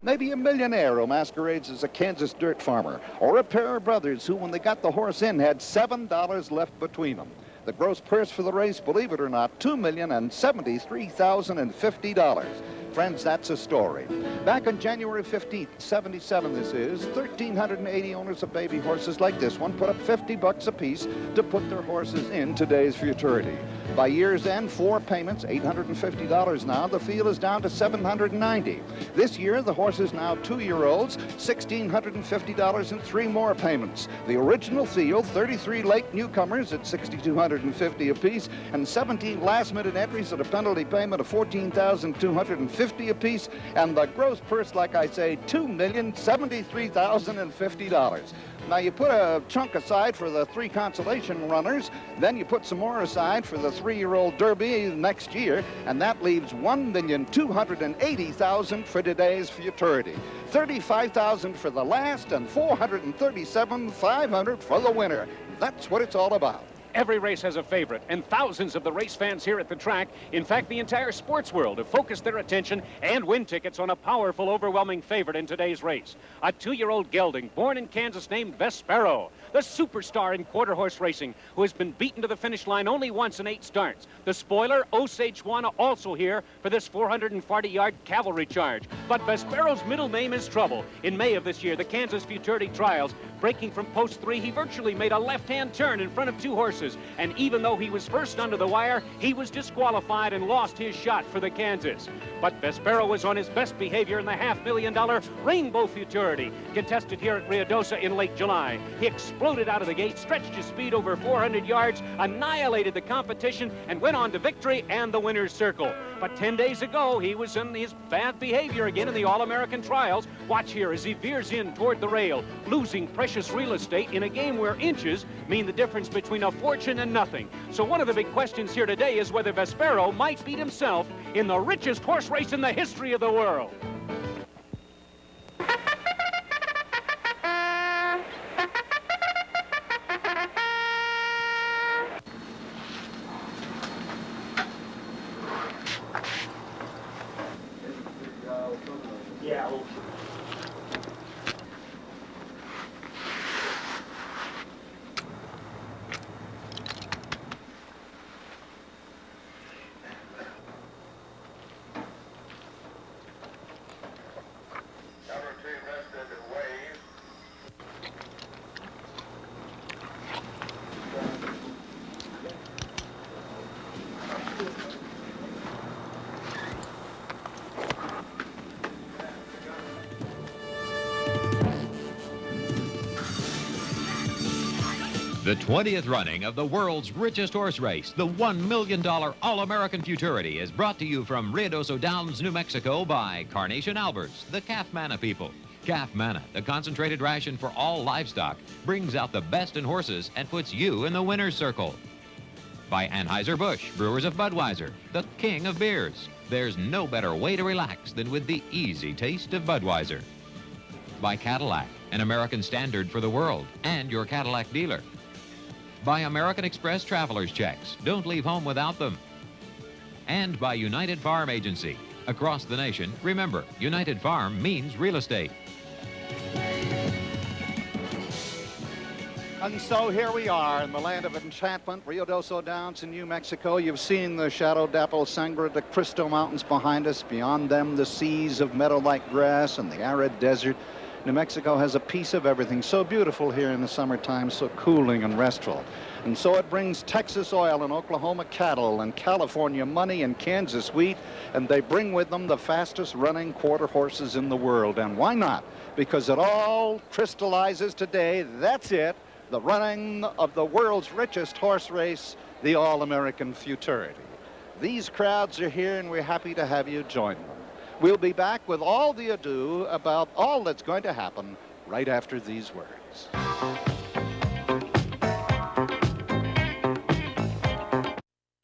Maybe a millionaire who masquerades as a Kansas dirt farmer, or a pair of brothers who, when they got the horse in, had $7 left between them. The gross purse for the race, believe it or not, $2,073,050. Friends, that's a story. Back on January 15th, 77 this is, 1,380 owners of baby horses like this one put up $50 apiece to put their horses in today's Futurity. By year's end, 4 payments, $850 now. The field is down to $790. This year, the horses now 2-year-olds, $1,650 and 3 more payments. The original field, 33 late newcomers at $6,250 apiece, and 17 last-minute entries at a penalty payment of $14,250 apiece, and the gross purse, like I say, $2,073,050. Now, you put a chunk aside for the 3 consolation runners, then you put some more aside for the 3-year-old Derby next year, and that leaves $1,280,000 for today's Futurity. $35,000 for the last, and $437,500 for the winner. That's what it's all about. Every race has a favorite, and thousands of the race fans here at the track, in fact, the entire sports world, have focused their attention and win tickets on a powerful, overwhelming favorite in today's race. A 2-year-old gelding, born in Kansas, named Vespero, the superstar in quarter horse racing, who has been beaten to the finish line only once in 8 starts. The spoiler, Osage Juana, also here for this 440-yard cavalry charge. But Vespero's middle name is Trouble. In May of this year, the Kansas Futurity Trials, breaking from post 3, he virtually made a left-hand turn in front of 2 horses. And even though he was first under the wire, he was disqualified and lost his shot for the Kansas. But Vespero was on his best behavior in the $500,000 Rainbow Futurity, contested here at Ruidoso in late July. He exploded out of the gate, stretched his speed over 400 yards, annihilated the competition, and went on to victory and the winner's circle. But 10 days ago, he was in his bad behavior again in the All-American Trials. Watch here as he veers in toward the rail, losing precious real estate in a game where inches mean the difference between a fortune and nothing. So one of the big questions here today is whether Vespero might beat himself in the richest horse race in the history of the world. Yeah. The 20th running of the world's richest horse race, the $1 million All-American Futurity, is brought to you from Ruidoso Downs, New Mexico by Carnation Alberts, the Calf Manna people. Calf Manna, the concentrated ration for all livestock, brings out the best in horses and puts you in the winner's circle. By Anheuser-Busch, brewers of Budweiser, the king of beers. There's no better way to relax than with the easy taste of Budweiser. By Cadillac, an American standard for the world, and your Cadillac dealer. By American Express Traveler's Checks. Don't leave home without them. And by United Farm Agency. Across the nation, remember, United Farm means real estate. And so here we are in the land of enchantment, Ruidoso Downs in New Mexico. You've seen the shadow-dappled Sangre de Cristo Mountains behind us. Beyond them, the seas of meadow-like grass and the arid desert. New Mexico has a piece of everything. So beautiful here in the summertime, so cooling and restful. And so it brings Texas oil and Oklahoma cattle and California money and Kansas wheat, and they bring with them the fastest running quarter horses in the world. And why not? Because it all crystallizes today. That's it. The running of the world's richest horse race, the All-American Futurity. These crowds are here, and we're happy to have you join them. We'll be back with all the ado about all that's going to happen right after these words.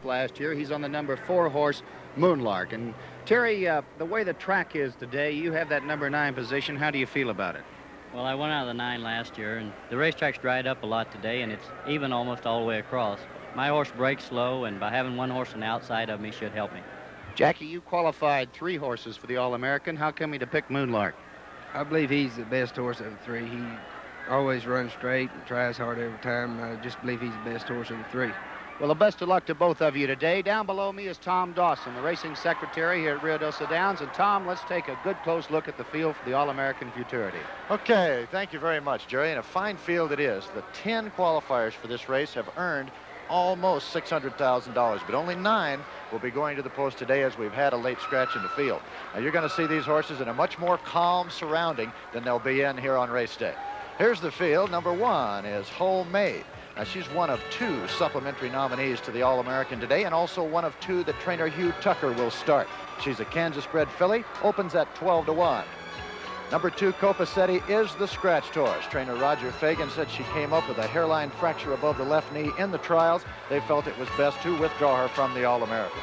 Last year, he's on the number 4 horse, Moonlark. And Terry, the way the track is today, you have that number 9 position. How do you feel about it? Well, I went out of the 9 last year, and the racetrack's dried up a lot today, and it's even almost all the way across. My horse breaks slow, and by having one horse on the outside of me should help me. Jackie, you qualified 3 horses for the All-American. How come you to pick Moonlark? I believe he's the best horse of the three. He always runs straight and tries hard every time. I just believe he's the best horse of the three. Well, the best of luck to both of you today. Down below me is Tom Dawson, the racing secretary here at Rio Doce Downs. And Tom, let's take a good close look at the field for the All-American Futurity. Okay, thank you very much, Jerry. And a fine field it is. The 10 qualifiers for this race have earned almost $600,000, but only 9 will be going to the post today as we've had a late scratch in the field. Now, you're going to see these horses in a much more calm surrounding than they'll be in here on race day. Here's the field. Number 1 is Homemade. Now, she's one of 2 supplementary nominees to the All-American today, and also one of 2 that trainer Hugh Tucker will start. She's a Kansas-bred filly, opens at 12-1. Number 2, Copacetti, is the scratched horse. Trainer Roger Fagan said she came up with a hairline fracture above the left knee in the trials. They felt it was best to withdraw her from the All-American.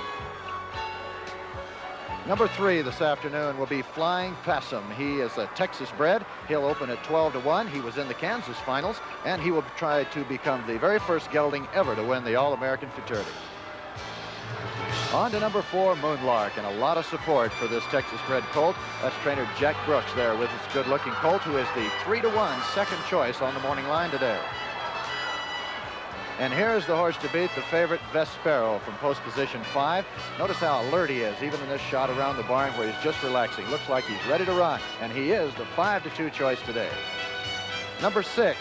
Number 3 this afternoon will be Flying Possum. He is a Texas bred. He'll open at 12-1. He was in the Kansas finals, and he will try to become the very first gelding ever to win the All-American Futurity. On to number 4, Moonlark, and a lot of support for this Texas-bred colt. That's trainer Jack Brooks there with his good-looking colt, who is the 3-1 second choice on the morning line today. And here's the horse to beat, the favorite Vespero from post position 5. Notice how alert he is, even in this shot around the barn where he's just relaxing. Looks like he's ready to run, and he is the 5-2 choice today. Number 6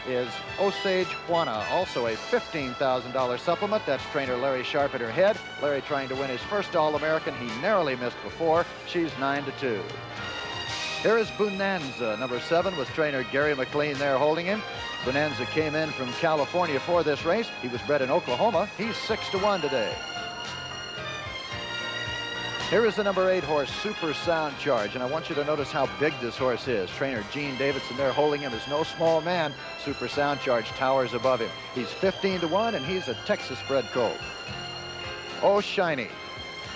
is Osage Juana, also a $15,000 supplement. That's trainer Larry Sharp at her head. Larry trying to win his first All-American. He narrowly missed before. She's 9-2. Here is Bonanza, number 7, with trainer Gary McLean there holding him. Bonanza came in from California for this race. He was bred in Oklahoma. He's 6-1 today. Here is the number 8 horse, Super Sound Charge, and I want you to notice how big this horse is. Trainer Gene Davidson there holding him is no small man. Super Sound Charge towers above him. He's 15-1, and he's a Texas-bred colt. Oh Shiny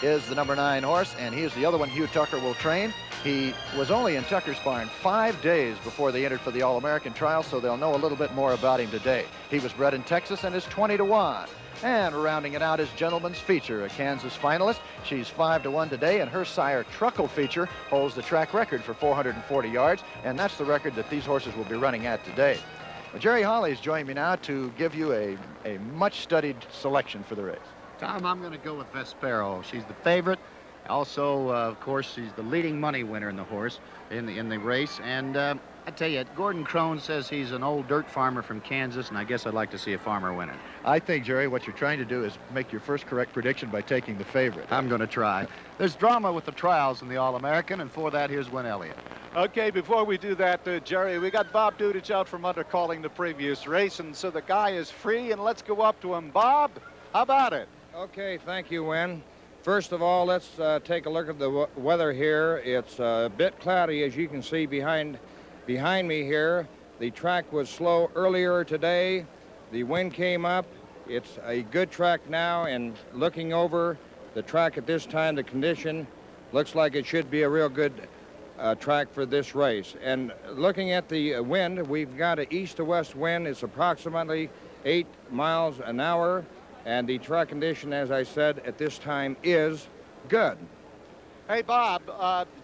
is the number 9 horse, and he is the other one Hugh Tucker will train. He was only in Tucker's barn 5 days before they entered for the All-American trial, so they'll know a little bit more about him today. He was bred in Texas and is 20-1. And rounding it out is Gentleman's Feature, a Kansas finalist. She's 5-1 today, and her sire, Truckle Feature, holds the track record for 440 yards, and that's the record that these horses will be running at today. Well, Jerry Hawley's joined me now to give you a much-studied selection for the race. Tom, I'm going to go with Vespero. She's the favorite. Also, of course, she's the leading money winner in the horse in the race. And I tell you, Gordon Crone says he's an old dirt farmer from Kansas, and I guess I'd like to see a farmer win it. I think, Jerry, what you're trying to do is make your first correct prediction by taking the favorite. I'm going to try. There's drama with the trials in the All-American, and for that, here's Win Elliott. Okay, before we do that, Jerry, we got Bob Dudich out from under calling the previous race, and so the guy is free, and let's go up to him. Bob, how about it? Okay, thank you, Win. First of all, let's take a look at the weather here. It's a bit cloudy, as you can see behind me here. The track was slow earlier today. The wind came up. It's a good track now, and looking over the track at this time, the condition looks like it should be a real good track for this race. And looking at the wind, we've got an east to west wind. It's approximately 8 miles an hour. And the track condition, as I said, at this time is good. Hey, Bob,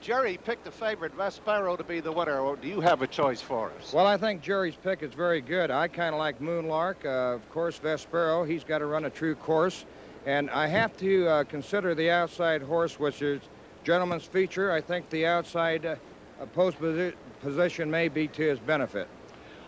Jerry picked the favorite Vespero to be the winner. Or do you have a choice for us? Well, I think Jerry's pick is very good. I kind of like Moonlark. Of course, Vespero, he's got to run a true course. And I have to consider the outside horse, which is Gentleman's Feature. I think the outside post position may be to his benefit.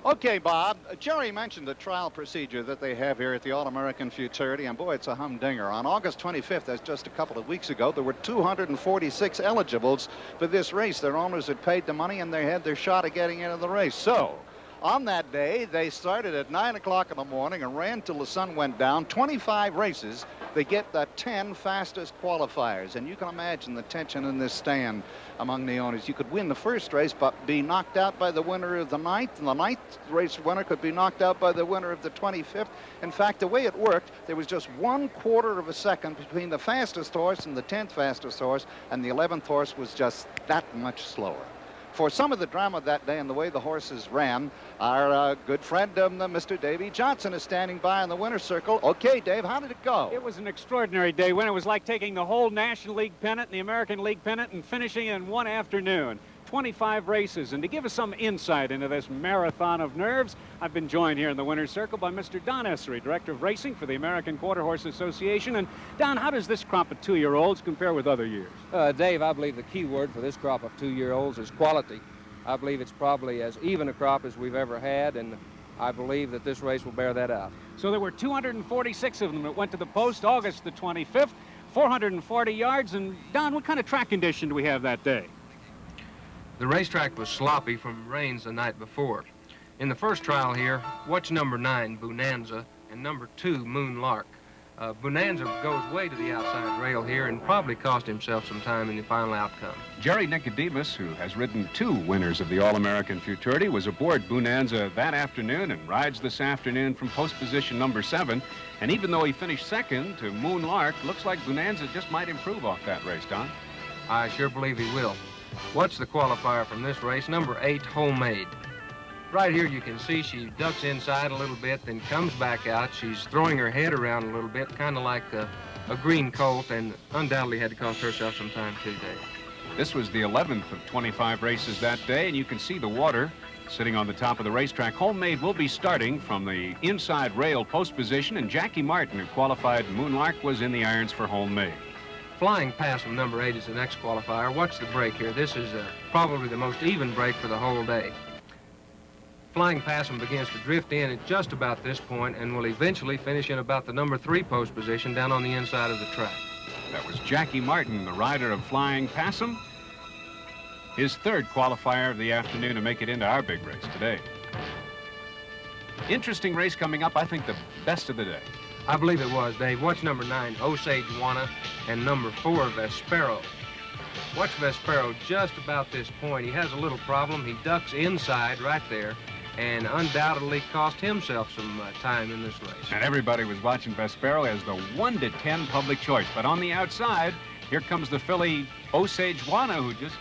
Okay, Bob, Jerry mentioned the trial procedure that they have here at the All-American Futurity, and boy, it's a humdinger. On August 25th, that's just a couple of weeks ago, there were 246 eligibles for this race. Their owners had paid the money, and they had their shot at getting into the race. So, on that day, they started at 9 o'clock in the morning and ran till the sun went down. 25 races. They get the 10 fastest qualifiers, and you can imagine the tension in this stand among the owners. You could win the first race but be knocked out by the winner of the 9th, and the 9th race winner could be knocked out by the winner of the 25th. In fact, the way it worked, there was just 1/4 of a second between the fastest horse and the 10th fastest horse, and the 11th horse was just that much slower. For some of the drama that day and the way the horses ran, our good friend, Mr. Davey Johnson, is standing by in the winner's circle. Okay, Dave, how did it go? It was an extraordinary day when it was like taking the whole National League pennant and the American League pennant and finishing in one afternoon. 25 races. And to give us some insight into this marathon of nerves, I've been joined here in the winner's circle by Mr. Don Essery, Director of Racing for the American Quarter Horse Association. And Don, how does this crop of 2-year-olds compare with other years? Dave, I believe the key word for this crop of 2-year-olds is quality. I believe it's probably as even a crop as we've ever had, and I believe that this race will bear that out. So there were 246 of them that went to the post August the 25th, 440 yards. And Don, what kind of track condition do we have that day? The racetrack was sloppy from rains the night before. In the first trial here, watch number 9, Bonanza, and number 2, Moonlark. Bonanza goes way to the outside rail here and probably cost himself some time in the final outcome. Jerry Nicodemus, who has ridden 2 winners of the All-American Futurity, was aboard Bonanza that afternoon and rides this afternoon from post position number 7. And even though he finished second to Moonlark, looks like Bonanza just might improve off that race, Don. I sure believe he will. Watch the qualifier from this race, number 8, Homemade. Right here you can see she ducks inside a little bit, then comes back out. She's throwing her head around a little bit, kind of like a green colt, and undoubtedly had to cost herself some time too, Dave. This was the 11th of 25 races that day, and you can see the water sitting on the top of the racetrack. Homemade will be starting from the inside rail post position, and Jackie Martin, who qualified Moonlark, was in the irons for Homemade. Flying Past from number 8 is the next qualifier. Watch the break here. This is probably the most even break for the whole day. Flying Past him begins to drift in at just about this point and will eventually finish in about the number 3 post position down on the inside of the track. That was Jackie Martin, the rider of Flying Past him. His 3rd qualifier of the afternoon to make it into our big race today. Interesting race coming up. I think the best of the day. I believe it was, Dave. Watch number 9, Osage Juana, and number 4, Vespero. Watch Vespero just about this point. He has a little problem. He ducks inside right there and undoubtedly cost himself some time in this race. And everybody was watching Vespero as the 1 to 10 public choice. But on the outside, here comes the filly Osage Juana, who just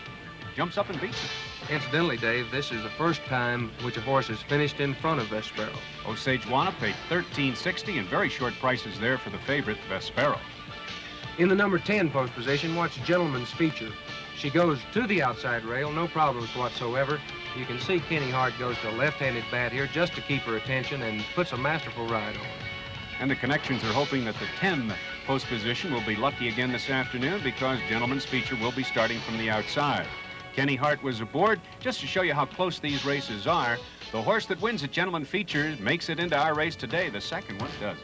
jumps up and beats it. Incidentally, Dave, this is the first time which a horse has finished in front of Vespero. Osage Juana paid $13.60 and very short prices there for the favorite, Vespero. In the number 10 post position, watch Gentleman's Feature. She goes to the outside rail, no problems whatsoever. You can see Kenny Hart goes to a left-handed bat here just to keep her attention and puts a masterful ride on her. And the connections are hoping that the 10 post position will be lucky again this afternoon because Gentleman's Feature will be starting from the outside. Kenny Hart was aboard. Just to show you how close these races are, the horse that wins at Gentleman Feature makes it into our race today. The second one doesn't.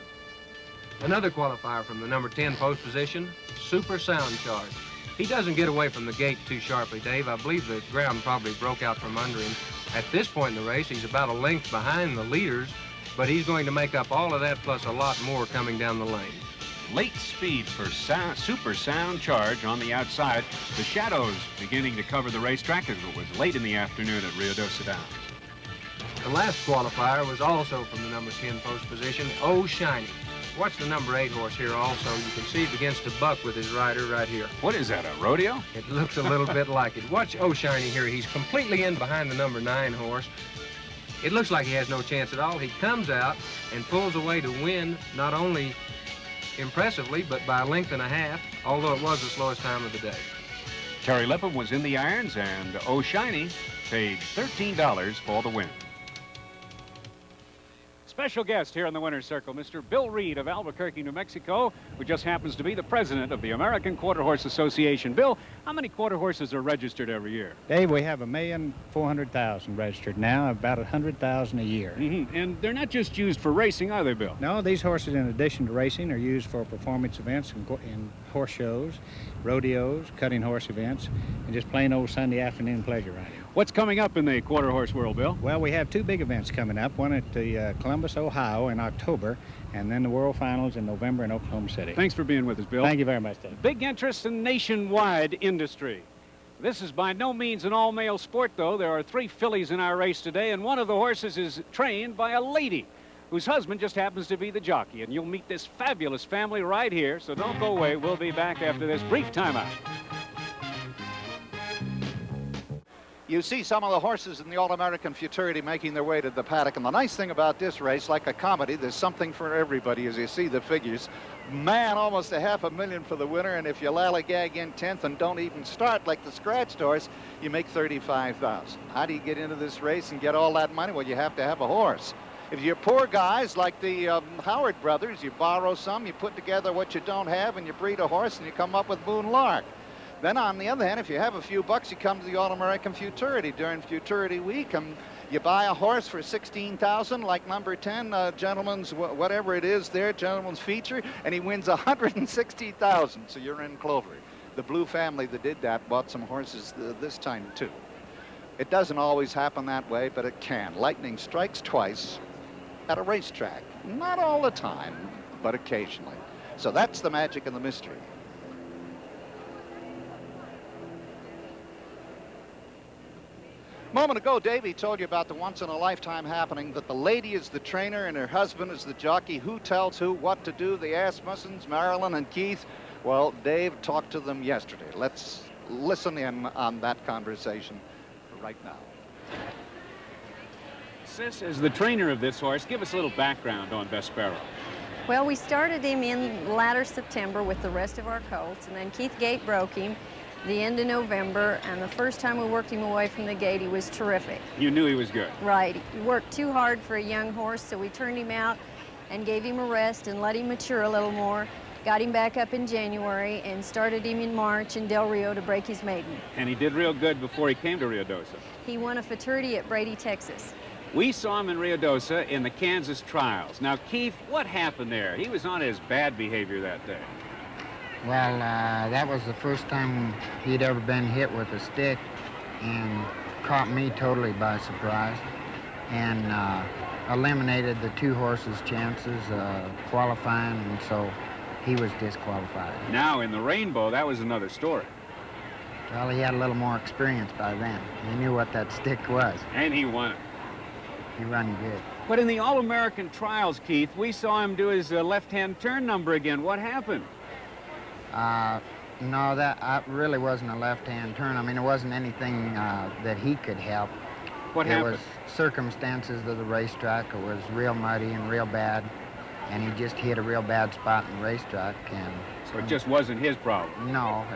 Another qualifier from the number 10 post position, Super Sound Charge. He doesn't get away from the gate too sharply, Dave. I believe the ground probably broke out from under him. At this point in the race, he's about a length behind the leaders, but he's going to make up all of that plus a lot more coming down the lane. Late speed for Super Sound Charge on the outside. The shadows beginning to cover the racetrack as it was late in the afternoon at Rio Doce Downs. The last qualifier was also from the number 10 post position, Oh Shiny. Watch the number 8 horse here also. You can see he begins to buck with his rider right here. What is that, a rodeo? It looks a little bit like it. Watch Oh Shiny here. He's completely in behind the number 9 horse. It looks like he has no chance at all. He comes out and pulls away to win, not only impressively, but by a length and a half, although it was the slowest time of the day. Terry Lippum was in the irons, and Oh Shiny paid $13 for the win. Special guest here in the winner's circle, Mr. Bill Reed of Albuquerque, New Mexico, who just happens to be the president of the American Quarter Horse Association. Bill, how many quarter horses are registered every year? Dave, we have 1,400,000 registered now, about 100,000 a year. And they're not just used for racing, are they, Bill? No, these horses, in addition to racing, are used for performance events and horse shows, rodeos, cutting horse events, and just plain old Sunday afternoon pleasure riding. What's coming up in the quarter horse world, Bill? Well, we have 2 big events coming up, one at the Columbus, Ohio in October, and then the World Finals in November in Oklahoma City. Thanks for being with us, Bill. Thank you very much, Dave. Big interest in nationwide industry. This is by no means an all-male sport, though. There are 3 fillies in our race today, and one of the horses is trained by a lady whose husband just happens to be the jockey. And you'll meet this fabulous family right here, so don't go away. We'll be back after this brief timeout. You see some of the horses in the All-American Futurity making their way to the paddock. And the nice thing about this race, like a comedy, there's something for everybody as you see the figures. Man, almost $500,000 for the winner. And if you lollygag in 10th and don't even start like the scratched horse, you make $35,000. How do you get into this race and get all that money? Well, you have to have a horse. If you're poor guys like the Howard brothers, you borrow some, you put together what you don't have, and you breed a horse, and you come up with Moon Lark. Then on the other hand, if you have a few bucks, you come to the All-American Futurity during Futurity Week, and you buy a horse for $16,000, like number 10, gentleman's, whatever it is there, gentleman's feature, and he wins $160,000, so you're in clover. The Blue family that did that bought some horses this time, too. It doesn't always happen that way, but it can. Lightning strikes twice at a racetrack. Not all the time, but occasionally. So that's the magic and the mystery. A moment ago, Davey told you about the once-in-a-lifetime happening that the lady is the trainer and her husband is the jockey. Who tells who what to do? The Asmussens, Marilyn, and Keith. Well, Dave talked to them yesterday. Let's listen in on that conversation right now. Sis, as the trainer of this horse, give us a little background on Vespero. Well, we started him in latter September with the rest of our colts, and then Keith Gate broke him the end of November, and the first time we worked him away from the gate, he was terrific. You knew he was good. Right. He worked too hard for a young horse, so we turned him out and gave him a rest and let him mature a little more. Got him back up in January and started him in March in Del Rio to break his maiden. And he did real good before he came to Rio Dosa. He won a Futurity at Brady, Texas. We saw him in Rio Dosa in the Kansas trials. Now, Keith, what happened there? He was on his bad behavior that day. Well, that was the first time he'd ever been hit with a stick and caught me totally by surprise and eliminated the two horses' chances qualifying, and so he was disqualified. Now, in the Rainbow, that was another story. Well, he had a little more experience by then. He knew what that stick was. And he won it. He ran good. But in the All-American trials, Keith, we saw him do his left-hand turn number again. What happened? No, that really wasn't a left-hand turn. I mean, it wasn't anything that he could help. What happened? It was circumstances of the racetrack. It was real muddy and real bad, and he just hit a real bad spot in the racetrack. And so it just wasn't his problem? No,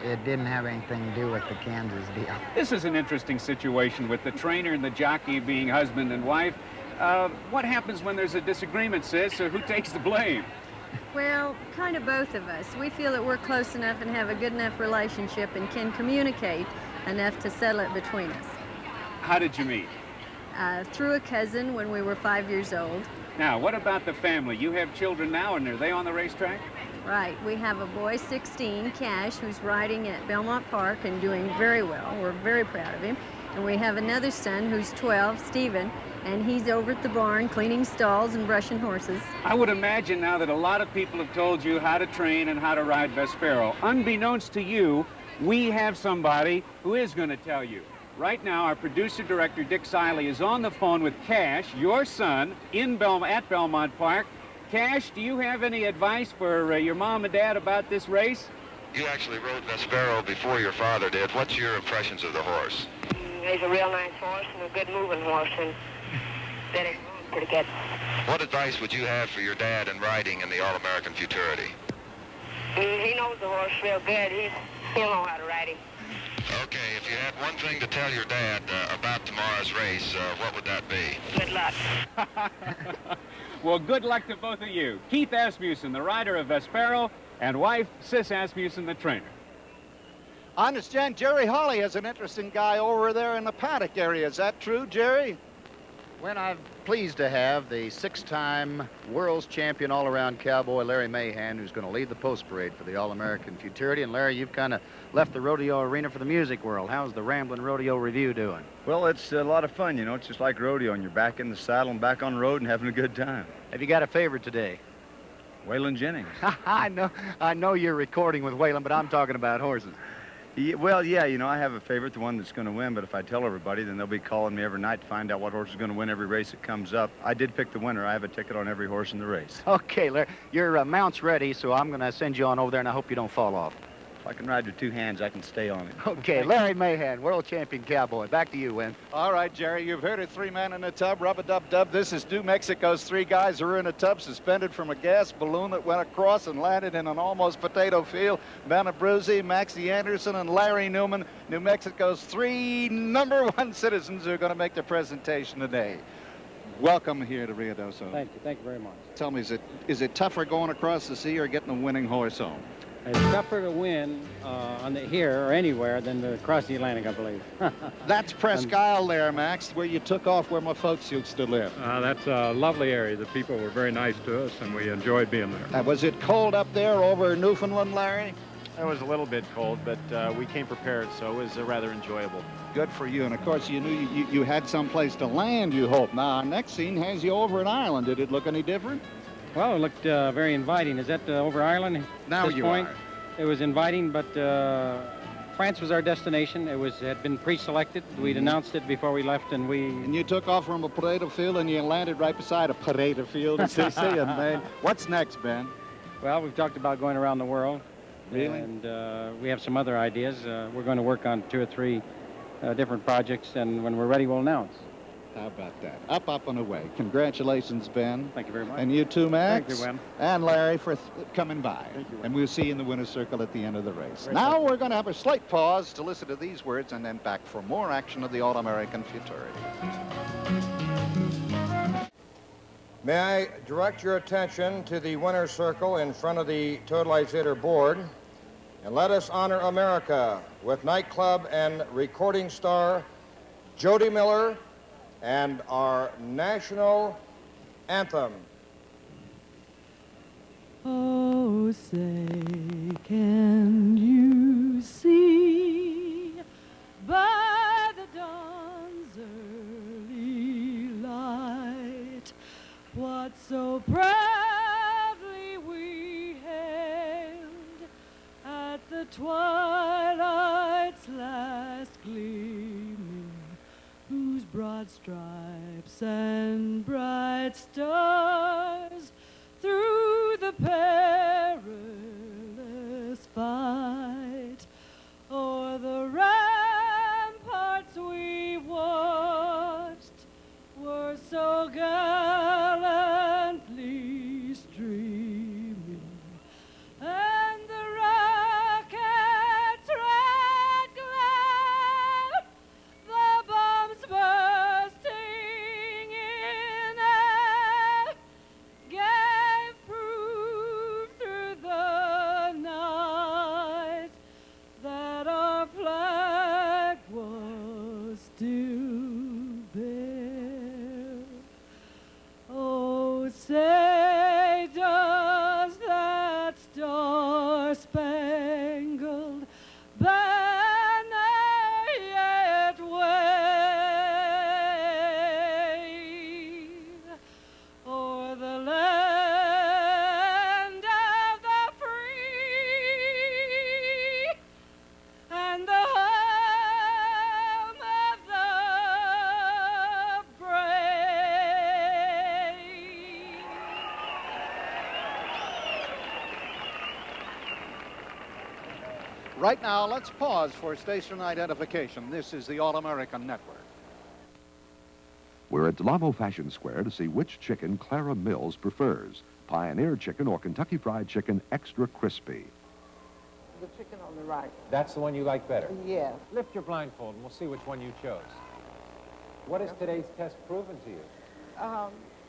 it didn't have anything to do with the Kansas deal. This is an interesting situation with the trainer and the jockey being husband and wife. What happens when there's a disagreement, sis, or who takes the blame? Well, kind of both of us. We feel that we're close enough and have a good enough relationship and can communicate enough to settle it between us. How did you meet? Through a cousin when we were 5 years old. Now, what about the family? You have children now, and are they on the racetrack? Right. We have a boy, 16, Cash, who's riding at Belmont Park and doing very well. We're very proud of him. And we have another son who's 12, Stephen, and he's over at the barn cleaning stalls and brushing horses. I would imagine now that a lot of people have told you how to train and how to ride Vespero. Unbeknownst to you, we have somebody who is going to tell you. Right now, our producer-director, Dick Siley, is on the phone with Cash, your son, at Belmont Park. Cash, do you have any advice for your mom and dad about this race? You actually rode Vespero before your father did. What's your impressions of the horse? He's a real nice horse and a good moving horse, and very pretty good. What advice would you have for your dad in riding in the All-American Futurity? He knows the horse real good. He'll know how to ride him. Okay, if you had one thing to tell your dad about tomorrow's race, what would that be? Good luck. Well, good luck to both of you. Keith Asmussen, the rider of Vespero, and wife, Sis Asmussen, the trainer. I understand Jerry Hawley has an interesting guy over there in the paddock area. Is that true, Jerry? Well, I'm pleased to have the six-time world's champion all-around cowboy Larry Mahan, who's going to lead the post parade for the All-American Futurity. And Larry, you've kind of left the rodeo arena for the music world. How's the Ramblin' Rodeo Review doing? Well, it's a lot of fun, you know. It's just like rodeo, and you're back in the saddle and back on the road and having a good time. Have you got a favorite today? Waylon Jennings. I know you're recording with Waylon, but I'm talking about horses. Well, yeah, you know, I have a favorite, the one that's going to win, but if I tell everybody, then they'll be calling me every night to find out what horse is going to win every race that comes up. I did pick the winner. I have a ticket on every horse in the race. Okay, Larry, your mount's ready, so I'm going to send you on over there, and I hope you don't fall off. I can ride with two hands, I can stay on it. Okay, Larry Mahan, world champion cowboy. Back to you, Win. All right, Jerry, you've heard it. 3 men in a tub, rub-a-dub-dub. This is New Mexico's 3 guys who are in a tub suspended from a gas balloon that went across and landed in an almost potato field. Ben Abruzzi, Maxie Anderson, and Larry Newman, New Mexico's 3 #1 citizens who are going to make their presentation today. Welcome here to Rio Doso. Thank you very much. Tell me, is it tougher going across the sea or getting a winning horse home? It's tougher to win here or anywhere than to cross the Atlantic, I believe. That's Presque Isle there, Max, where you took off where my folks used to live. That's a lovely area. The people were very nice to us, and we enjoyed being there. Was it cold up there over Newfoundland, Larry? It was a little bit cold, but we came prepared, so it was rather enjoyable. Good for you. And, of course, you knew you had some place to land, you hope. Now, our next scene has you over an island. Did it look any different? Well, it looked very inviting. Is that over Ireland? Now at this you point? are. It was inviting, but France was our destination. It had been pre-selected. We'd announced it before we left, and you took off from a potato field, and you landed right beside a potato field, as they say in Maine. What's next, Ben? Well, we've talked about going around the world. Really? And we have some other ideas. We're going to work on 2 or 3 different projects, and when we're ready, we'll announce. How about that? Up, and away. Congratulations, Ben. Thank you very much. And you too, Max. Thank you, Win. And Larry for coming by. Thank you, Win. And we'll see you in the winner's circle at the end of the race. Great. Now we're going to have a slight pause to listen to these words and then back for more action of the All-American Futurity. May I direct your attention to the winner's circle in front of the totalizator board, and let us honor America with nightclub and recording star Jody Miller and our national anthem. Oh, say, can you see by the dawn's early light what so proudly we hailed at the twilight's last gleaming, whose broad stripes and bright stars through the perilous fight o'er the ramparts we watched were so gallantly streaming, and the rockets' red glare, the bombs bursting in air, gave proof through the night that our flag was still there. Oh, say, does that star-spangled banner yet wave o'er the land of the free and the home of the brave? Right now, let's pause for station identification. This is the All-American Network. We're at Delamo Fashion Square to see which chicken Clara Mills prefers, Pioneer Chicken or Kentucky Fried Chicken Extra Crispy. The chicken on the right. That's the one you like better? Yes. Lift your blindfold and we'll see which one you chose. What has today's test proven to you?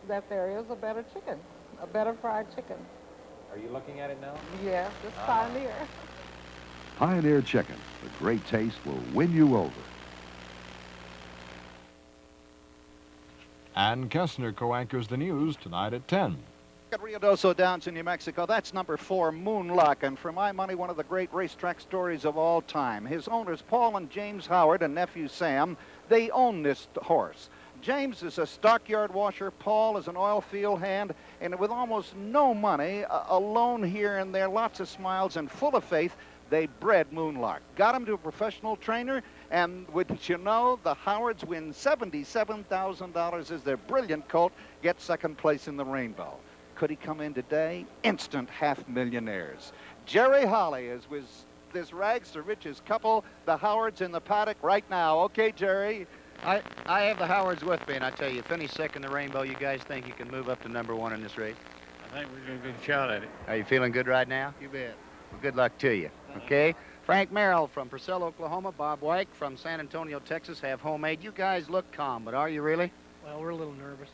That there is a better chicken, a better fried chicken. Are you looking at it now? Yes, it's Pioneer. Pioneer Chicken, the great taste will win you over. Ann Kessner co-anchors the news tonight at 10. At Rio Doso Downs in New Mexico, that's number 4, Moonluck, and for my money, one of the great racetrack stories of all time. His owners, Paul and James Howard and nephew Sam, they own this horse. James is a stockyard washer, Paul is an oil field hand, and with almost no money, a loan here and there, lots of smiles, and full of faith, they bred Moonluck. Got him to a professional trainer, and wouldn't you know, the Howards win $77,000 as their brilliant colt gets second place in the Rainbow. Could he come in today? Instant half millionaires. Jerry Holly is with this rags to riches couple, the Howards, in the paddock right now. Okay, Jerry. I have the Howards with me, and I tell you, finish second in the Rainbow. You guys think you can move up to #1 in this race? I think we're going to get a shot at it. Are you feeling good right now? You bet. Well, good luck to you. Okay. Frank Merrill from Purcell, Oklahoma. Bob White from San Antonio, Texas, have homemade. You guys look calm, but are you really? Well, we're a little nervous.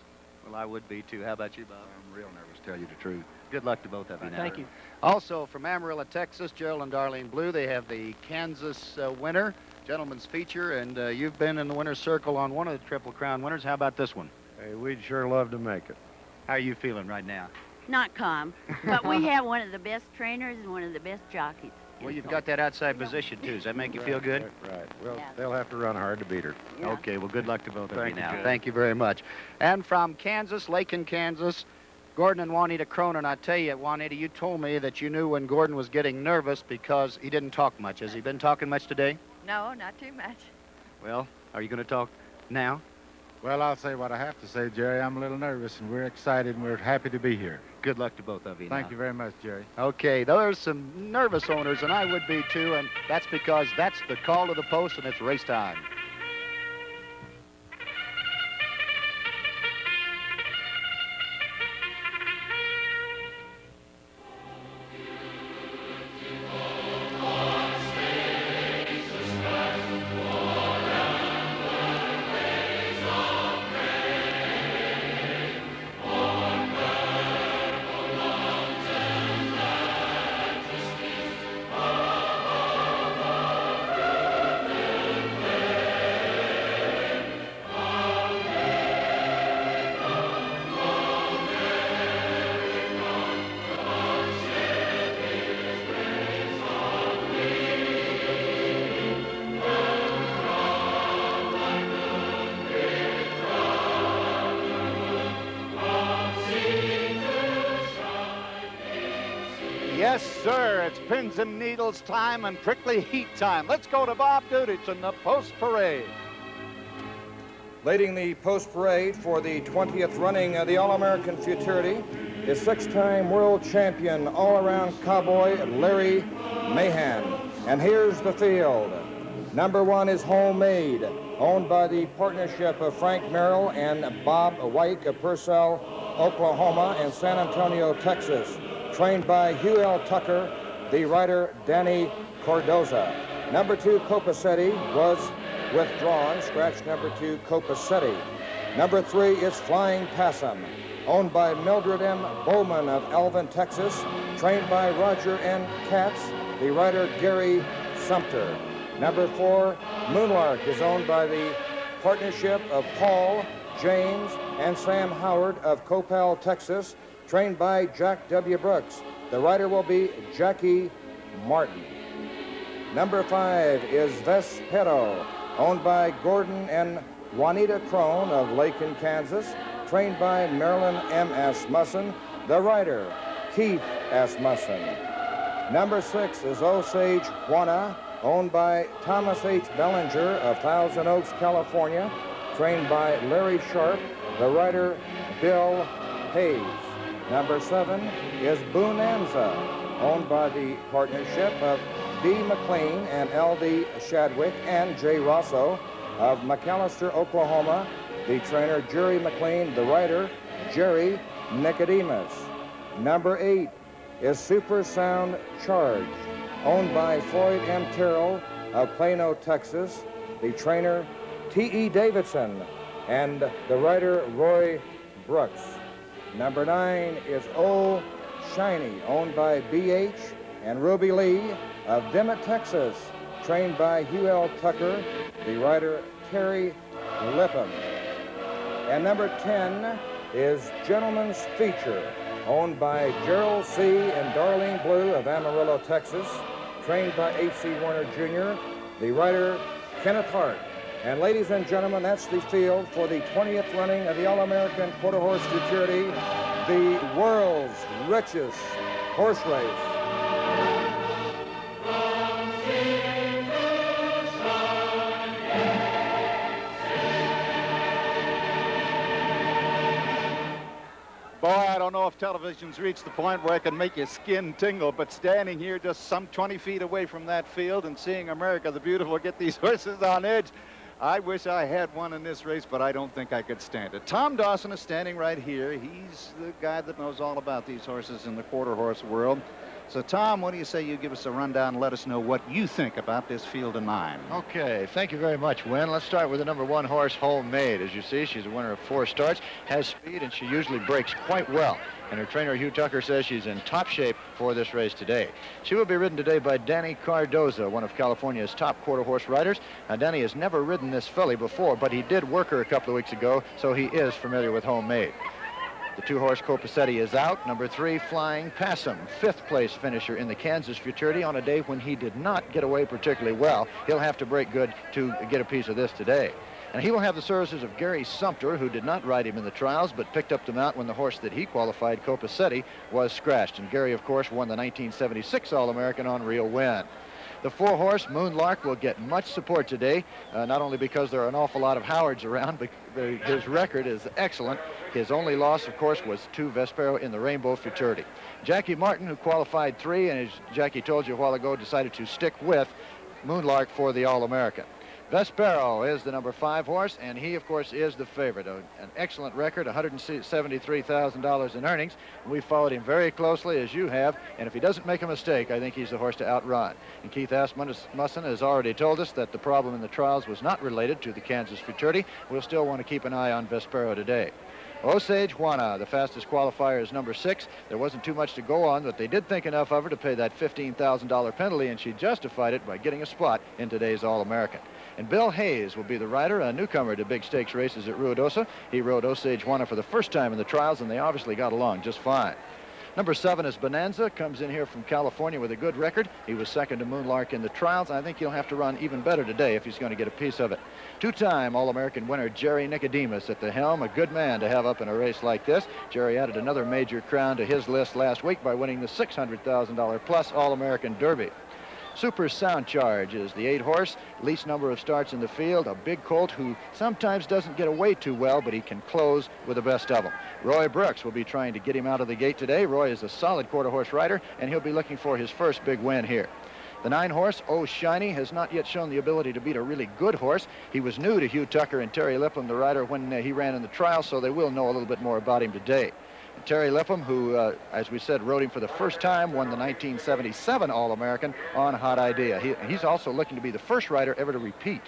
Well, I would be, too. How about you, Bob? I'm real nervous, tell you the truth. Good luck to both of you now. Thank you. Also, from Amarillo, Texas, Gerald and Darlene Blue, they have the Kansas winner, gentleman's feature, and you've been in the winner's circle on one of the Triple Crown winners. How about this one? Hey, we'd sure love to make it. How are you feeling right now? Not calm, but we have one of the best trainers and one of the best jockeys. Well, you've got that outside position, too. Does that make you feel good? Right. Well, they'll have to run hard to beat her. Yeah. Okay, well, good luck to both of you Thank you, now. Jim. Thank you very much. And from Kansas, Lakin, Kansas, Gordon and Juanita Cronin. I tell you, Juanita, you told me that you knew when Gordon was getting nervous because he didn't talk much. Has he been talking much today? No, not too much. Well, are you going to talk now? Well, I'll say what I have to say, Jerry. I'm a little nervous, and we're excited, and we're happy to be here. Good luck to both of you. Thank now. you very much, Jerry. Okay, there's some nervous owners, and I would be too, and that's because that's the call to the post, and it's race time. Yes, sir. It's pins and needles time and prickly heat time. Let's go to Bob Dudich in the post parade. Leading the post parade for the 20th running of the All-American Futurity is six-time world champion all-around cowboy Larry Mahan. And here's the field. #1 is Homemade, owned by the partnership of Frank Merrill and Bob White of Purcell, Oklahoma, and San Antonio, Texas. Trained by Hugh L. Tucker, the rider Danny Cordoza. #2, Copacetti, was withdrawn. Scratch #2, Copacetti. #3 is Flying Possum, owned by Mildred M. Bowman of Alvin, Texas. Trained by Roger N. Katz, the rider Gary Sumter. #4, Moonlark, is owned by the partnership of Paul, James, and Sam Howard of Coppell, Texas. Trained by Jack W. Brooks. The rider will be Jackie Martin. #5 is Vespero, owned by Gordon and Juanita Crone of Lakin, Kansas. Trained by Marilyn M. Asmussen. The rider, Keith Asmussen. #6 is Osage Juana, owned by Thomas H. Bellinger of Thousand Oaks, California. Trained by Larry Sharp. The rider, Bill Hayes. #7 is Bonanza, owned by the partnership of D. McLean and L.D. Shadwick and Jay Rosso of McAllister, Oklahoma. The trainer, Jerry McLean. The rider, Jerry Nicodemus. #8 is Super Sound Charge, owned by Floyd M. Terrell of Plano, Texas. The trainer, T.E. Davidson, and the rider, Roy Brooks. #9 is Oh Shiny, owned by B.H. and Ruby Lee of Dimmitt, Texas. Trained by Hugh L. Tucker, the rider Terry Lippum. And #10 is Gentleman's Feature, owned by Gerald C. and Darlene Blue of Amarillo, Texas. Trained by H.C. Warner Jr., the rider Kenneth Hart. And ladies and gentlemen, that's the field for the 20th running of the All-American Quarter Horse Futurity, the world's richest horse race. Boy, I don't don't know if television's reached the point where it can make your skin tingle, but standing here just some 20 feet away from that field and seeing America the Beautiful get these horses on edge, I wish I had one in this race, but I don't think I could stand it. Tom Dawson is standing right here. He's the guy that knows all about these horses in the quarter horse world. So, Tom, what do you say you give us a rundown and let us know what you think about this field of 9? Okay, thank you very much, Win. Let's start with the number 1 horse, Homemade. As you see, she's a winner of 4 starts, has speed, and she usually breaks quite well. And her trainer, Hugh Tucker, says she's in top shape for this race today. She will be ridden today by Danny Cardoza, one of California's top quarter horse riders. Now, Danny has never ridden this filly before, but he did work her a couple of weeks ago, so he is familiar with Homemade. The 2-horse Copacetti is out. Number 3, Flying Passum, 5th place finisher in the Kansas Futurity on a day when he did not get away particularly well. He'll have to break good to get a piece of this today. And he will have the services of Gary Sumter, who did not ride him in the trials, but picked up the mount when the horse that he qualified, Copacetti, was scratched. And Gary, of course, won the 1976 All-American on Real Win. The 4-horse Moonlark will get much support today, not only because there are an awful lot of Howards around, but his record is excellent. His only loss, of course, was to Vespero in the Rainbow Futurity. Jackie Martin, who qualified 3, and as Jackie told you a while ago, decided to stick with Moonlark for the All-American. Vespero is the number 5 horse, and he, of course, is the favorite. An excellent record, $173,000 in earnings. We followed him very closely, as you have, and if he doesn't make a mistake, I think he's the horse to outrun. And Keith Asmussen has already told us that the problem in the trials was not related to the Kansas Futurity. We'll still want to keep an eye on Vespero today. Osage Juana, the fastest qualifier, is number 6. There wasn't too much to go on, but they did think enough of her to pay that $15,000 penalty, and she justified it by getting a spot in today's All-American. And Bill Hayes will be the rider, a newcomer to big stakes races at Ruidoso. He rode Osage Juana for the first time in the trials, and they obviously got along just fine. Number 7 is Bonanza, comes in here from California with a good record. He was second to Moonlark in the trials. I think he'll have to run even better today if he's going to get a piece of it. 2-time All-American winner Jerry Nicodemus at the helm, a good man to have up in a race like this. Jerry added another major crown to his list last week by winning the $600,000 plus All-American Derby. Super Sound Charge is the 8-horse, least number of starts in the field, a big colt who sometimes doesn't get away too well, but he can close with the best of them. Roy Brooks will be trying to get him out of the gate today. Roy is a solid quarter horse rider, and he'll be looking for his first big win here. The 9-horse, Oh Shiny, has not yet shown the ability to beat a really good horse. He was new to Hugh Tucker and Terry Lipham, the rider, when he ran in the trial, so they will know a little bit more about him today. Terry Lipham, who, as we said, rode him for the first time, won the 1977 All-American on Hot Idea. He's also looking to be the first rider ever to repeat.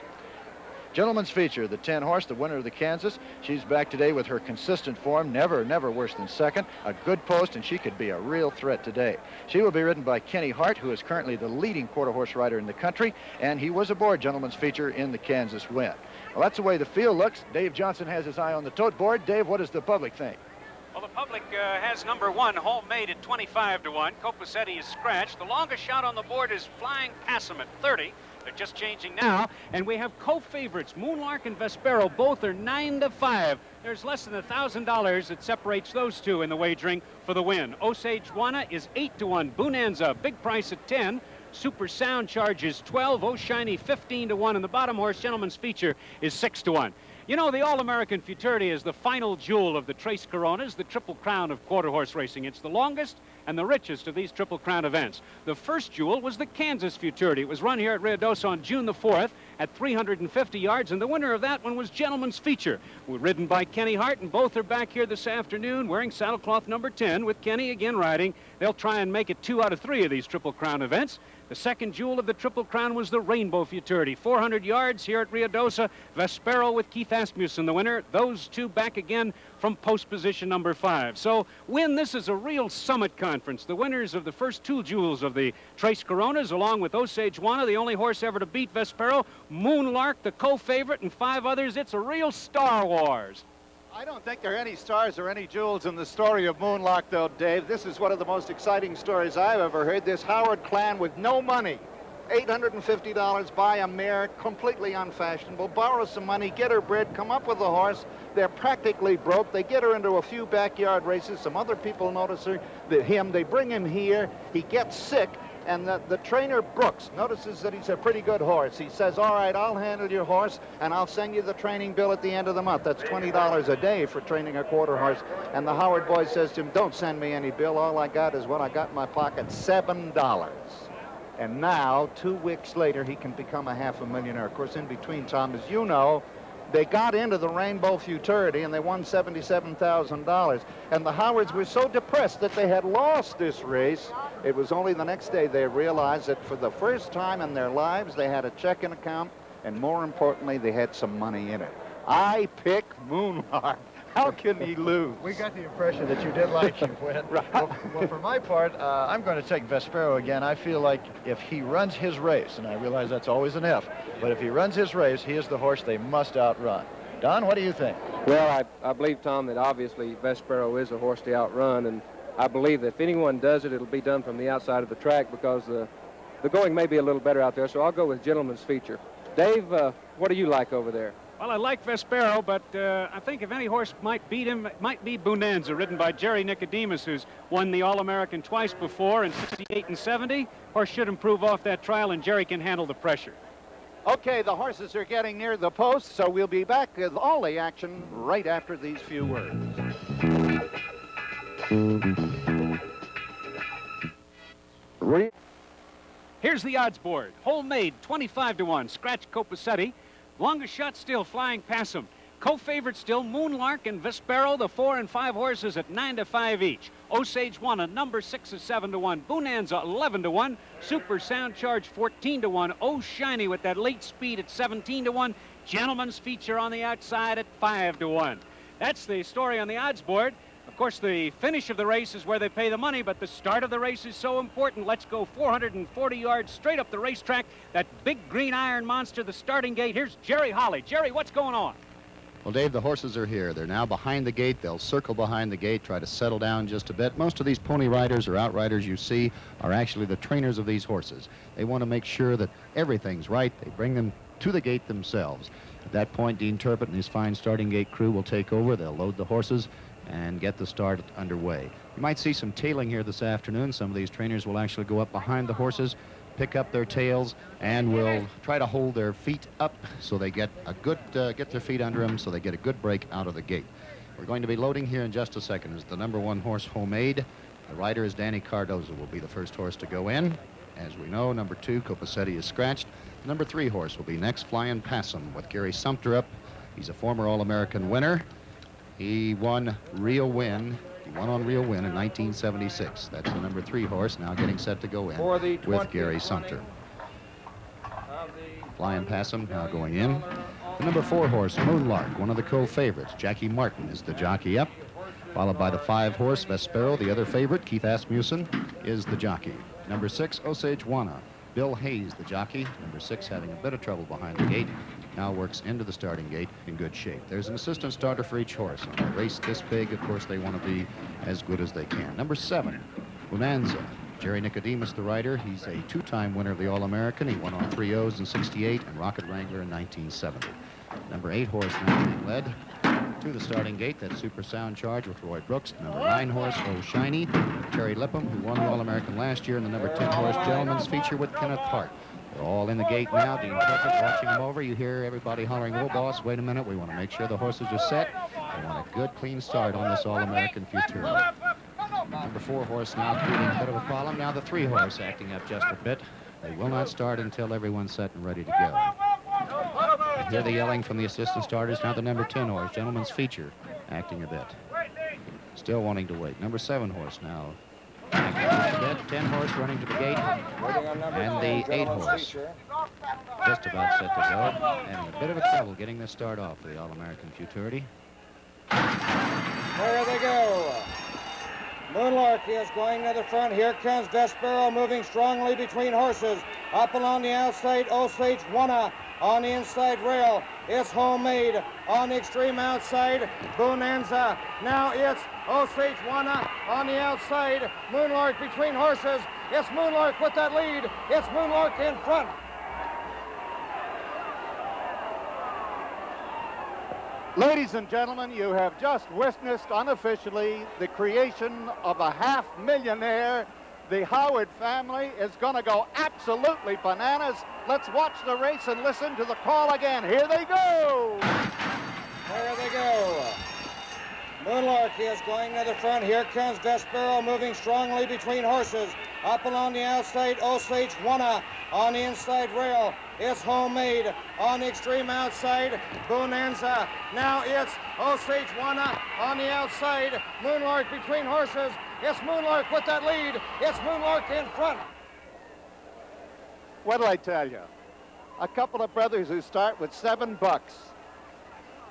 Gentleman's Feature, the 10-horse, the winner of the Kansas. She's back today with her consistent form, never worse than second. A good post, and she could be a real threat today. She will be ridden by Kenny Hart, who is currently the leading quarter horse rider in the country, and he was aboard Gentleman's Feature in the Kansas win. Well, that's the way the field looks. Dave Johnson has his eye on the tote board. Dave, what does the public think? Well, the public has number 1, Homemade, at 25-1. Copacetti is scratched. The longest shot on the board is Flying Passum at 30. They're just changing now. And we have co-favorites, Moonlark and Vespero. Both are 9-5. There's less than $1,000 that separates those two in the wagering for the win. Osage Juana is 8-1. Bonanza, big price at 10. Super Sound Charge is 12. Oh Shiny, 15-1. And the bottom horse, Gentleman's Feature, is 6-1. You know, the All-American Futurity is the final jewel of the Trace Coronas, the Triple Crown of quarter horse racing. It's the longest and the richest of these Triple Crown events. The first jewel was the Kansas Futurity. It was run here at Ruidoso on June the 4th at 350 yards, and the winner of that one was Gentleman's Feature. We're ridden by Kenny Hart, and both are back here this afternoon wearing saddlecloth number 10 with Kenny again riding. They'll try and make it 2 out of 3 of these Triple Crown events. The second jewel of the Triple Crown was the Rainbow Futurity. 400 yards here at Ruidoso. Vespero with Keith Asmussen, the winner. Those two back again from post position number 5. So, Win, this is a real summit conference. The winners of the first 2 jewels of the Trace Coronas, along with Osage Juana, the only horse ever to beat Vespero, Moonlark, the co-favorite, and 5 others. It's a real Star Wars. I don't think there are any stars or any jewels in the story of Moonlark, though, Dave. This is one of the most exciting stories I've ever heard. This Howard clan with no money, $850, buy a mare, completely unfashionable, borrow some money, get her bred, come up with a horse. They're practically broke. They get her into a few backyard races. Some other people notice her, they bring him here. He gets sick, And the trainer, Brooks, notices that he's a pretty good horse. He says, all right, I'll handle your horse, and I'll send you the training bill at the end of the month. That's $20 a day for training a quarter horse. And the Howard boy says to him, don't send me any bill. All I got is what I got in my pocket, $7. And now, 2 weeks later, he can become a half a millionaire. Of course, in between, Tom, as you know, they got into the Rainbow Futurity, and they won $77,000. And the Howards were so depressed that they had lost this race. It was only the next day they realized that for the first time in their lives, they had a checking account, and more importantly, they had some money in it. I pick Moonlark. How can he lose? We got the impression that you did like him, Win. Well, for my part, I'm going to take Vespero again. I feel like if he runs his race, and I realize that's always an if, but if he runs his race, he is the horse they must outrun. Don, what do you think? Well, I believe, Tom, that obviously Vespero is a horse to outrun, and I believe that if anyone does it, it'll be done from the outside of the track because the going may be a little better out there, so I'll go with Gentleman's Feature. Dave, what do you like over there? Well, I like Vespero, but I think if any horse might beat him, it might be Bonanza, ridden by Jerry Nicodemus, who's won the All-American twice before in 68 and 70. Horse should improve off that trial, and Jerry can handle the pressure. Okay, the horses are getting near the post, so we'll be back with all the action right after these few words. Here's the odds board. Homemade, 25-1, Scratch Copacetti. Longest shot still, Flying Passum. Co-favorite still, Moonlark and Vespero, the 4 and 5 horses at 9-5 each. Osage 1, a number 6 is 7-1. Bonanza 11-1. Super Sound Charge 14-1. Oh Shiny with that late speed at 17-1. Gentleman's Feature on the outside at 5-1. That's the story on the odds board. Of course, the finish of the race is where they pay the money, but the start of the race is so important. Let's go 440 yards straight up the racetrack. That big green iron monster, the starting gate. Here's Jerry Holly. Jerry, what's going on? Well, Dave, the horses are here. They're now behind the gate. They'll circle behind the gate, try to settle down just a bit. Most of these pony riders or outriders you see are actually the trainers of these horses. They want to make sure that everything's right. They bring them to the gate themselves. At that point, Dean Turpin and his fine starting gate crew will take over. They'll load the horses and get the start underway. You might see some tailing here this afternoon. Some of these trainers will actually go up behind the horses, pick up their tails, and will try to hold their feet up so they get a good, get their feet under them so they get a good break out of the gate. We're going to be loading here in just a second. Is the number 1 horse, Homemade. The rider is Danny Cardozo, will be the first horse to go in. As we know, number 2, Copacetti, is scratched. The number 3 horse will be next, Flying Passum, with Gary Sumter up. He's a former All-American winner. He won Rio Win. He won on Rio Win in 1976. That's the number 3 horse, now getting set to go in with Gary Sumter. Flying Passum now going in. The number 4 horse, Moonlark, one of the co-favorites. Jackie Martin is the jockey up, followed by the 5 horse, Vespero, the other favorite. Keith Asmussen is the jockey. Number 6, Osage Juana. Bill Hayes, the jockey. Number 6 having a bit of trouble behind the gate. Now works into the starting gate in good shape. There's an assistant starter for each horse. On a race this big, of course, they want to be as good as they can. Number 7, Bonanza. Jerry Nicodemus, the rider. He's a 2-time winner of the All-American. He won on 3 O's in 68 and Rocket Wrangler in 1970. Number 8 horse now being led to the starting gate. That's Super Sound Charge with Roy Brooks. Number 9 horse, Oh Shiny, Terry Lipham, who won the All-American last year, and the number 10 horse, Gentleman's Feature with Kenneth Hart. They're all in the gate now. Dean Turpin watching them over. You hear everybody hollering, "Oh, boss, wait a minute. We want to make sure the horses are set. We want a good, clean start on this All-American Futurity." Number 4 horse now creating a bit of a problem. Now the 3 horse acting up just a bit. They will not start until everyone's set and ready to go. You hear the yelling from the assistant starters. Now the number 10 horse, Gentleman's Feature, acting a bit. Still wanting to wait. Number 7 horse now. 10 horse running to the gate, and the 8 horse just about set to go. Having a bit of a trouble getting this start off for the All-American Futurity. There they go. Moonlark is going to the front. Here comes Vespero moving strongly between horses. Up along the outside, Osage Juana. On the inside rail, it's Homemade. On the extreme outside, Bonanza. Now it's Osage Juana on the outside. Moonlark between horses. It's Moonlark with that lead. It's Moonlark in front. Ladies and gentlemen, you have just witnessed unofficially the creation of a half millionaire The Howard family is going to go absolutely bananas. Let's watch the race and listen to the call again. Here they go. There they go. Moonlark is going to the front. Here comes Vespero moving strongly between horses. Up along the outside, Osage Juana on the inside rail. It's Homemade on the extreme outside. Bonanza. Now it's Osage Juana on the outside. Moonlark between horses. It's Moonlark with that lead. It's Moonlark in front. What'll I tell you? A couple of brothers who start with $7.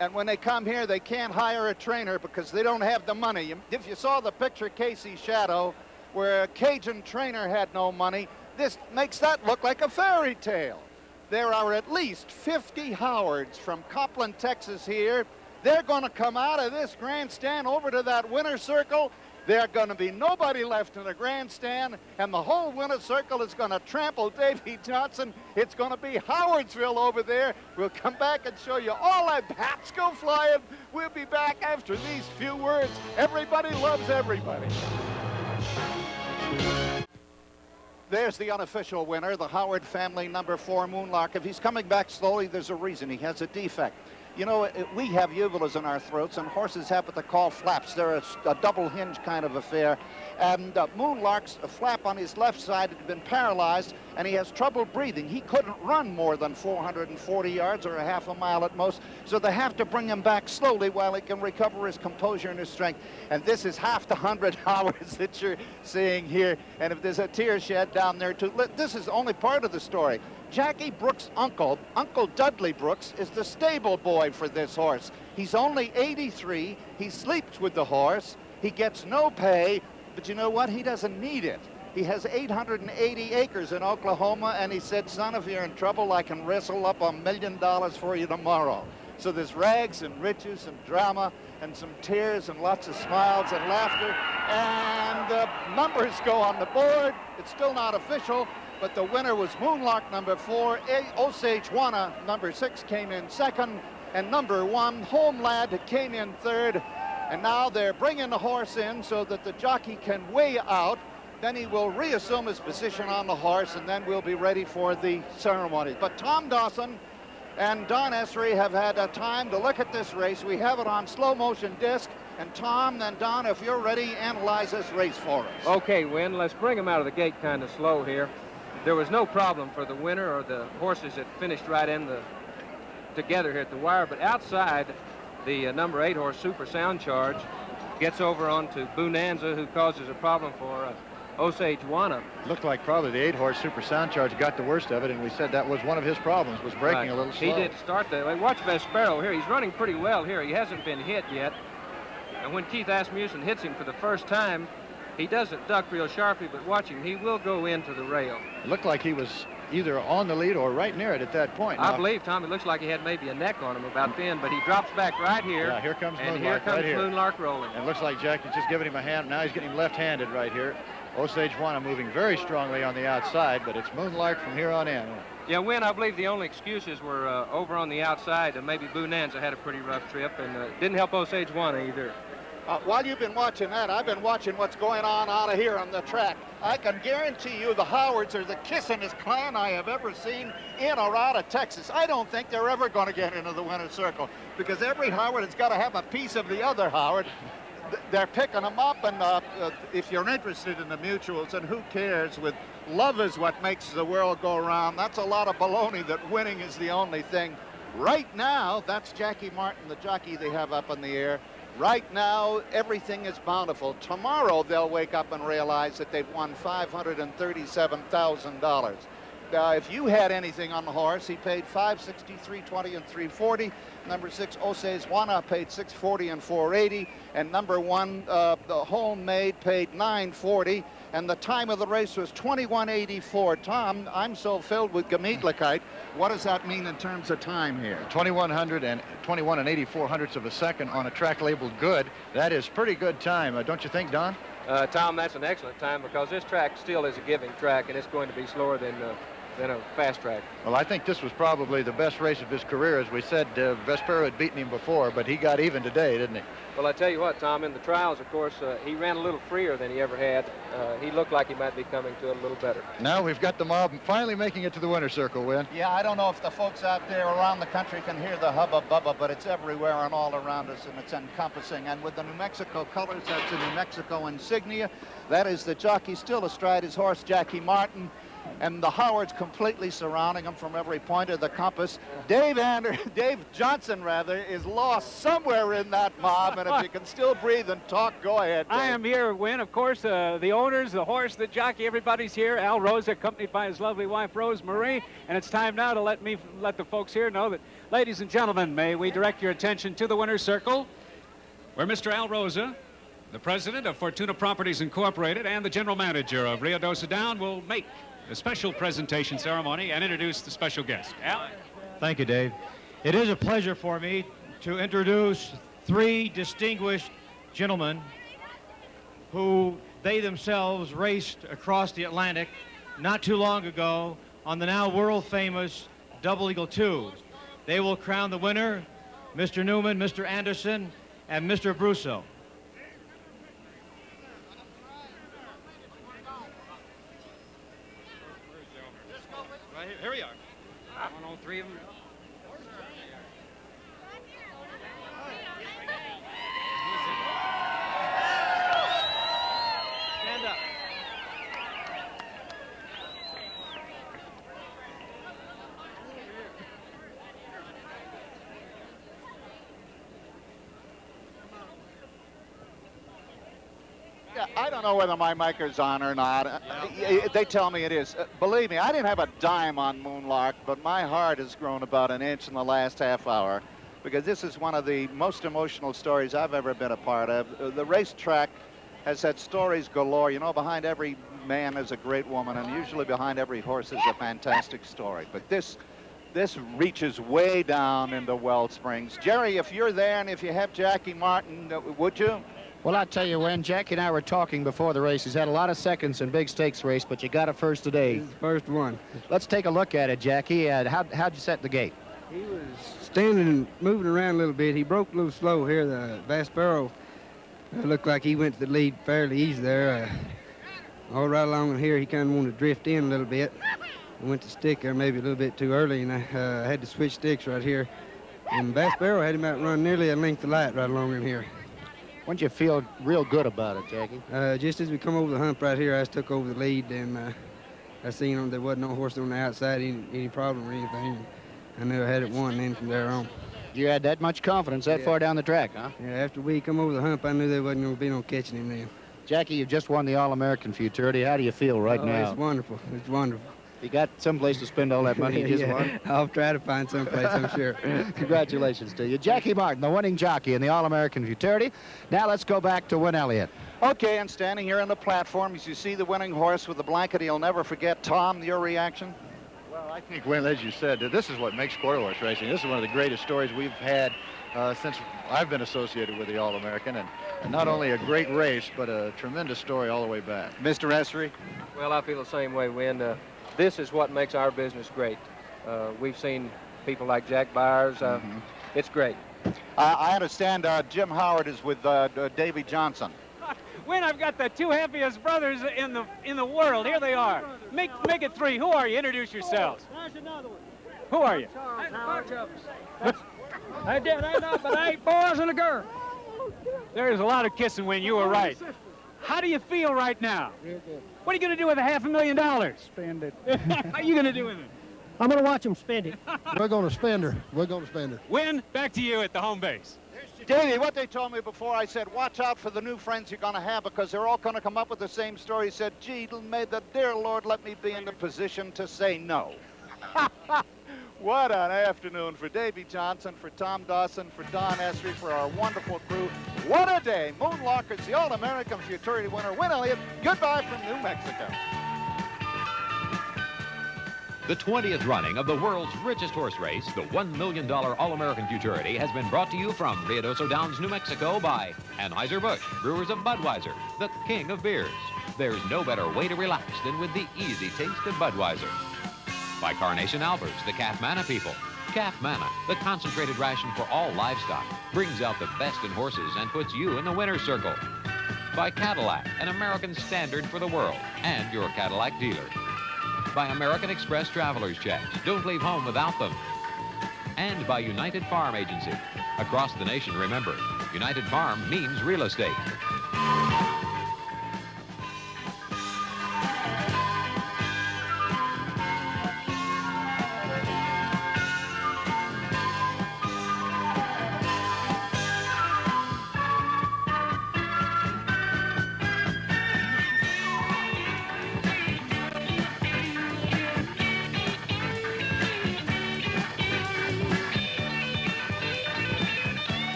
And when they come here, they can't hire a trainer because they don't have the money. If you saw the picture, Casey Shadow, where a Cajun trainer had no money, this makes that look like a fairy tale. There are at least 50 Howards from Copland, Texas here. They're going to come out of this grandstand over to that winner's circle. There's going to be nobody left in the grandstand, and the whole winner's circle is going to trample Davy Johnson. It's going to be Howardsville over there. We'll come back and show you all that. Bats go flying. We'll be back after these few words. Everybody loves everybody. There's the unofficial winner, the Howard family, number 4, Moonlark. If he's coming back slowly, there's a reason. He has a defect. You know, we have uvulas in our throats, and horses have what they call flaps. They're a double hinge kind of affair. And Moonlark's flap on his left side had been paralyzed, and he has trouble breathing. He couldn't run more than 440 yards or a half a mile at most, so they have to bring him back slowly while he can recover his composure and his strength. And this is half the 100 Howards that you're seeing here. And if there's a tear shed down there, too, this is only part of the story. Jackie Brooks' uncle, Uncle Dudley Brooks, is the stable boy for this horse. He's only 83. He sleeps with the horse. He gets no pay, but you know what? He doesn't need it. He has 880 acres in Oklahoma, and he said, son, if you're in trouble, I can wrestle up $1 million for you tomorrow. So there's rags and riches and drama and some tears and lots of smiles and laughter. And the numbers go on the board. It's still not official, but the winner was Moonlark, number 4. Osage Juana, number 6, came in second. And number 1, Homeland, came in third. And now they're bringing the horse in so that the jockey can weigh out. Then he will reassume his position on the horse, and then we'll be ready for the ceremony. But Tom Dawson and Don Essery have had a time to look at this race. We have it on slow motion disc. And Tom and Don, if you're ready, analyze this race for us. Okay, Win, let's bring him out of the gate kind of slow here. There was no problem for the winner or the horses that finished right in together here at the wire, but outside, the number 8 horse, Super Sound Charge, gets over onto Bonanza, who causes a problem for Osage Juana. Looked like probably the 8 horse Super Sound Charge got the worst of it, and we said that was one of his problems, was braking a little slow. He did start that way. Watch Vespero here. He's running pretty well here. He hasn't been hit yet. And when Keith Asmussen hits him for the first time, he doesn't duck real sharply, but watch him. He will go into the rail. It looked like he was either on the lead or right near it at that point. I believe, Tom, it looks like he had maybe a neck on him about then, but he drops back right here. Yeah, here comes Moonlark. And here comes Moonlark rolling. And it looks like Jack is just giving him a hand. Now he's getting him left-handed right here. Osage Juana moving very strongly on the outside, but it's Moonlark from here on in. Yeah, Win, I believe the only excuses were over on the outside, and maybe Bonanza had a pretty rough trip, and didn't help Osage Juana either. While you've been watching that, I've been watching what's going on out of here on the track. I can guarantee you the Howards are the kissingest clan I have ever seen in or out of Texas. I don't think they're ever going to get into the winner's circle because every Howard has got to have a piece of the other Howard. They're picking them up, and if you're interested in the mutuals, and who cares, with love is what makes the world go around, that's a lot of baloney that winning is the only thing. Right now, that's Jackie Martin, the jockey they have up in the air. Right now, everything is bountiful. Tomorrow, they'll wake up and realize that they've won $537,000. If you had anything on the horse, he paid $560, $320, and $340. Number 6, Osage Juana, paid $640 and $480. And number 1, the Homemade, paid $940. And the time of the race was 21:84. Tom, I'm so filled with Gemütlichkeit. What does that mean in terms of time here? 21 84 hundredths of a second on a track labeled good. That is pretty good time, don't you think, Don? Tom, that's an excellent time because this track still is a giving track, and it's going to be slower than than a fast track. Well, I think this was probably the best race of his career. As we said, Vespero had beaten him before, but he got even today, didn't he? Well, I tell you what, Tom, in the trials, of course, he ran a little freer than he ever had. He looked like he might be coming to it a little better. Now we've got the mob finally making it to the winner's circle, Win. Yeah, I don't know if the folks out there around the country can hear the hubba bubba, but it's everywhere and all around us, and it's encompassing. And with the New Mexico colors, that's the New Mexico insignia. That is the jockey still astride his horse, Jackie Martin. And the Howards completely surrounding him from every point of the compass. Dave Johnson, is lost somewhere in that mob, and if you can still breathe and talk, go ahead, Dave. I am here, Win. Of course, the owners, the horse, the jockey, everybody's here. Al Rosa, accompanied by his lovely wife, Rose Marie. And it's time now to let the folks here know that, ladies and gentlemen, may we direct your attention to the winner's circle, where Mr. Al Rosa, the president of Fortuna Properties Incorporated and the general manager of Rio Dosa Down, will make a special presentation ceremony and introduce the special guest. Al? Thank you, Dave. It is a pleasure for me to introduce three distinguished gentlemen who they themselves raced across the Atlantic not too long ago on the now world-famous Double Eagle 2. They will crown the winner, Mr. Newman, Mr. Anderson, and Mr. Brusso. Here we are. One on three of them. Stand up. Yeah, I don't know whether my mic is on or not. They tell me it is. Believe me, I didn't have a dime on Moonlark, but my heart has grown about an inch in the last half hour, because this is one of the most emotional stories I've ever been a part of. The racetrack has had stories galore. You know, behind every man is a great woman, and usually behind every horse is a fantastic story. But this reaches way down into Wellsprings. Jerry, if you're there and if you have Jackie Martin, would you? Well, I tell you, when Jackie and I were talking before the race, he's had a lot of seconds in big stakes race, but you got it first today. This is the first one. Let's take a look at it, Jackie. How'd you set the gate? He was standing and moving around a little bit. He broke a little slow here. The Vespero looked like he went to the lead fairly easy there. All right along in here, he kind of wanted to drift in a little bit. I went to stick there maybe a little bit too early, and I had to switch sticks right here. And Vespero had him out run nearly a length of light right along in here. When did you feel real good about it, Jackie? Just as we come over the hump right here, I just took over the lead, and I seen there wasn't no horse on the outside, any problem or anything. I knew I had it won then from there on. You had that much confidence that far down the track, huh? Yeah, after we come over the hump, I knew there wasn't going to be no catching him then. Jackie, you just won the All-American Futurity. How do you feel right now? It's wonderful. It's wonderful. You got someplace to spend all that money you just won? I'll try to find someplace, I'm sure. Congratulations to you. Jackie Martin, the winning jockey in the All-American Futurity. Now let's go back to Win Elliott. Okay, and standing here on the platform, as you see the winning horse with the blanket he'll never forget. Tom, your reaction? Well, I think, Win, as you said, this is what makes quarter horse racing. This is one of the greatest stories we've had since I've been associated with the All-American, and not only a great race, but a tremendous story all the way back. Mr. Essery? Well, I feel the same way, Win. This is what makes our business great. We've seen people like Jack Byers. It's great. I understand Jim Howard is with Davy Johnson. Win, I've got the two happiest brothers in the world. Here they are. Make it three. Who are you? Introduce yourselves. There's another one. Who are you? There's a bunch of us. I know, but 8 boys and a girl. There's a lot of kissing, Win. You were right. How do you feel right now? What are you going to do with $500,000? Spend it. How are you going to do with it? I'm going to watch them spend it. We're going to spend her. We're going to spend her. Win, back to you at the home base. Davey, what they told me before, I said, watch out for the new friends you're going to have, because they're all going to come up with the same story. He said, gee, may the dear Lord let me be in the position to say no. What an afternoon for Davy Johnson, for Tom Dawson, for Don Essery, for our wonderful crew. What a day. Moonlarkers, the All-American Futurity winner. Win Elliott, goodbye from New Mexico. The 20th running of the world's richest horse race, the $1 million All-American Futurity, has been brought to you from Rio Dosa Downs, New Mexico by Anheuser-Busch, brewers of Budweiser, the king of beers. There's no better way to relax than with the easy taste of Budweiser. By Carnation Albers, the Calf Manna people. Calf Manna, the concentrated ration for all livestock, brings out the best in horses and puts you in the winner's circle. By Cadillac, an American standard for the world, and your Cadillac dealer. By American Express Traveler's Checks. Don't leave home without them. And by United Farm Agency. Across the nation, remember, United Farm means real estate.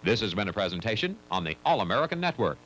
This has been a presentation on the All-American Network.